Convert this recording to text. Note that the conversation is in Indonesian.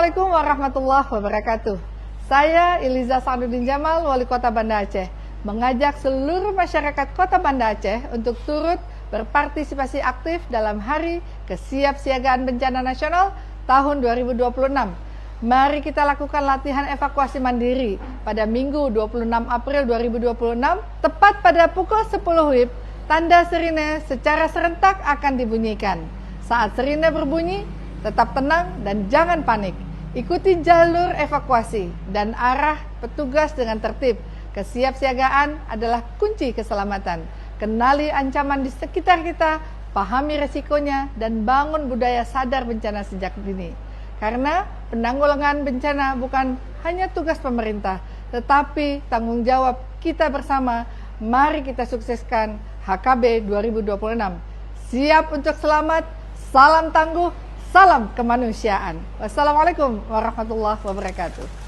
Assalamualaikum warahmatullahi wabarakatuh. Saya Iliza Sa'duddin Jamal, Wali Kota Banda Aceh, mengajak seluruh masyarakat Kota Banda Aceh untuk turut berpartisipasi aktif dalam Hari Kesiapsiagaan Bencana Nasional tahun 2026. Mari kita lakukan latihan evakuasi mandiri pada Minggu 26 April 2026, tepat pada pukul 10 WIB, tanda sirine secara serentak akan dibunyikan. Saat sirine berbunyi, tetap tenang dan jangan panik. Ikuti jalur evakuasi dan arah petugas dengan tertib. Kesiapsiagaan adalah kunci keselamatan. Kenali ancaman di sekitar kita, pahami resikonya, dan bangun budaya sadar bencana sejak dini. Karena penanggulangan bencana bukan hanya tugas pemerintah, tetapi tanggung jawab kita bersama. Mari kita sukseskan HKB 2026. Siap untuk selamat, salam tangguh, salam kemanusiaan. Wassalamualaikum warahmatullahi wabarakatuh.